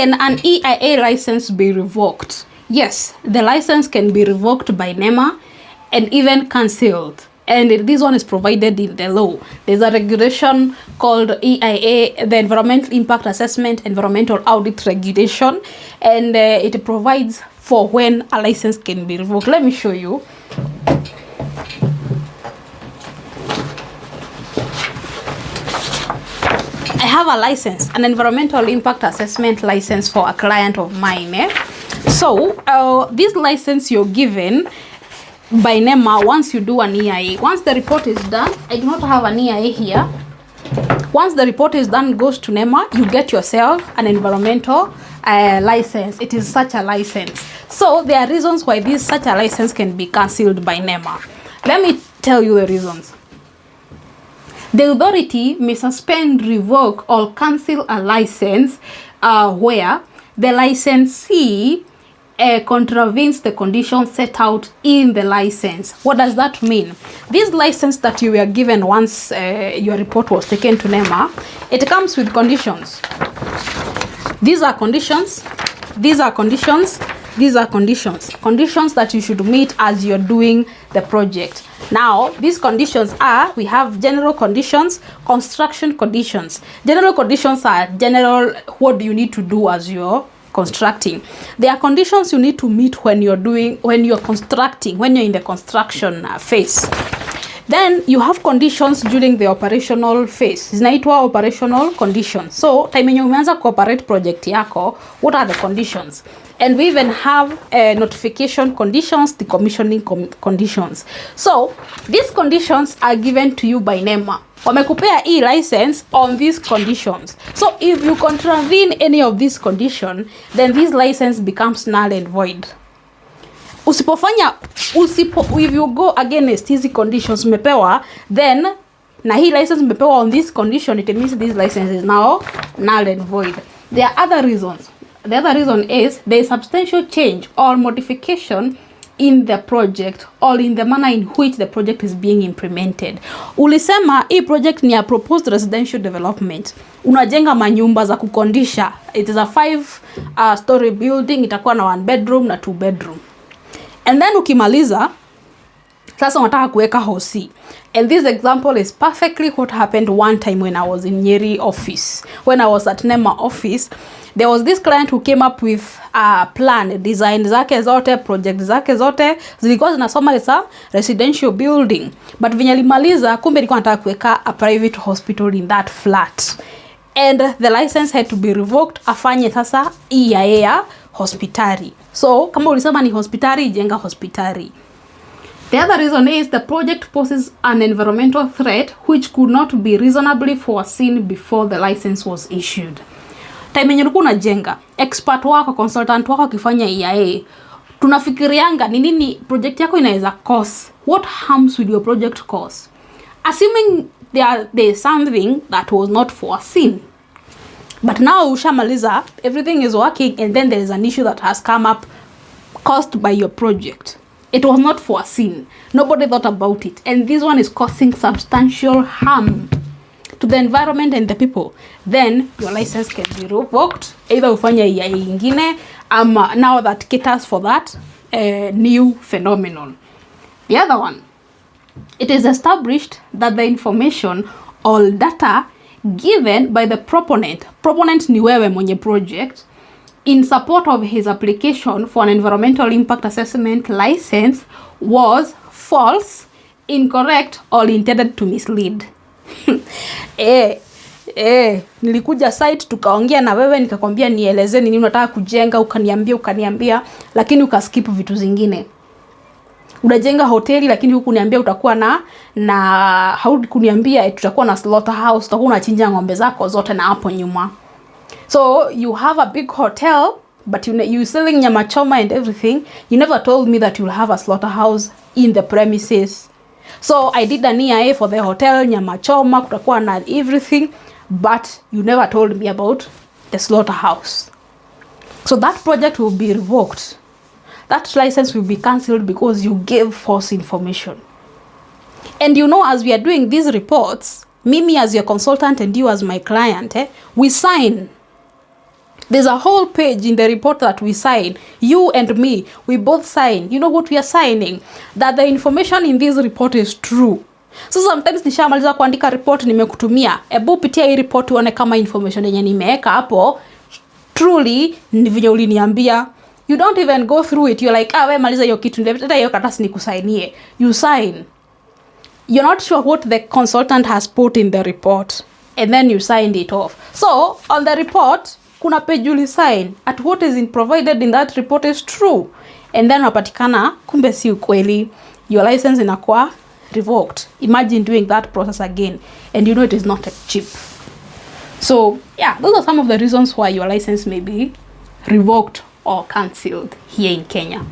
Can an EIA license be revoked? Yes, the license can be revoked by NEMA and even cancelled. And this one is provided in the law. There's a regulation called EIA, the Environmental Impact Assessment Environmental Audit Regulation, and it provides for when a license can be revoked. Let me show you. I have a license, an environmental impact assessment license for a client of mine. So this license you're given by NEMA once you do an EIA. Once the report is done, I do not have an EIA here. Once the report is done, goes to NEMA, you get yourself an environmental license. It is such a license. So there are reasons why such a license can be cancelled by NEMA. Let me tell you the reasons. The authority may suspend, revoke, or cancel a license where the licensee contravenes the conditions set out in the license. What does that mean? This license that you were given once your report was taken to NEMA, it comes with conditions. These are conditions. These are conditions. These are conditions. Conditions that you should meet as you're doing the project. Now, these conditions are, we have general conditions, construction conditions. General conditions are general, what do you need to do as you're constructing. There are conditions you need to meet when you're constructing, when you're in the construction phase. Then you have conditions during the operational phase. Zinaitwa operational conditions. So time yenye umeanza cooperate project yako, what are the conditions? And we even have notification conditions, the commissioning conditions. So these conditions are given to you by NEMA. Wamekupea license on these conditions. So if you contravene any of these conditions, then this license becomes null and void. If you go against these conditions umepewa, then na hii license umepewa on this condition, it means this license is now null and void. There are other reasons. The other reason is there is substantial change or modification in the project or in the manner in which the project is being implemented. Ulisema hii project ni a proposed residential development. Unajenga manyumba za kukondisha. It is a 5-story building, itakuwa na 1 bedroom na 2 bedroom. And then ukimaliza, sasa unataka kuweka hosi. And this example is perfectly what happened one time when I was in Nyeri office. When I was at NEMA office, there was this client who came up with a plan, design zake zote, project zake zote, zilikuwa zinasoma it's a residential building. But venye alimaliza, kumbe alikuwa anataka kuweka a private hospital in that flat. And the license had to be revoked, afanye sasa EIA hospitali. So, kama ulisema ni hospitali, jenga hospitali. The other reason is the project poses an environmental threat which could not be reasonably foreseen before the license was issued. Time yenye ulikuwa unajenga, expert wako, consultant wako akifanya EIA, tunafikirianga ni nini project yako inaweza cause. What harms will your project cause? Assuming there is something that was not foreseen. But now ushamaliza, everything is working, and then there is an issue that has come up caused by your project. It was not foreseen. Nobody thought about it. And this one is causing substantial harm to the environment and the people. Then your license can be revoked. Either ufanya EIA ingine, now that caters for that new phenomenon. The other one, it is established that the information or data given by the proponent ni wewe mwenye project, in support of his application for an environmental impact assessment license was false, incorrect, or intended to mislead. Nilikuja site tukaongea na wewe nikakwambia nieleze nini unataka kujenga, ukaniambia lakini ukaskip vitu zingine. Unajenga hoteli lakini huku niambia utakuwa na haukuniambia tutakuwa na slaughterhouse, tutakuwa unachinja ng'ombe zako zote na hapo nyuma. So you have a big hotel, but you selling nyama choma and everything. You never told me that you'll have a slaughterhouse in the premises. So I did an EIA for the hotel, nyama choma, kutakuwa na everything, but you never told me about the slaughterhouse. So that project will be revoked. That license will be cancelled because you gave false information. And as we are doing these reports, Mimi as your consultant and you as my client, we sign. There's a whole page in the report that we sign. You and me, we both sign. You know what we are signing? That the information in this report is true. So sometimes nishamaliza kuandika report nimekutumia. Ebu pitia hii report uone kama information yenye nimeweka hapo truly ni vile uliniambia. You don't even go through it. You're like, we maliza hiyo kitu nileta hiyo karatasi nikusainie. You sign. You're not sure what the consultant has put in the report, and then you signed it off. So on the report kuna page you sign at what is provided in that report is true, and then unapatikana kumbe si ukweli. Your license inakuwa revoked. Imagine doing that process again, and you know it is not cheap. So yeah, those are some of the reasons why your license may be revoked or cancelled here in Kenya.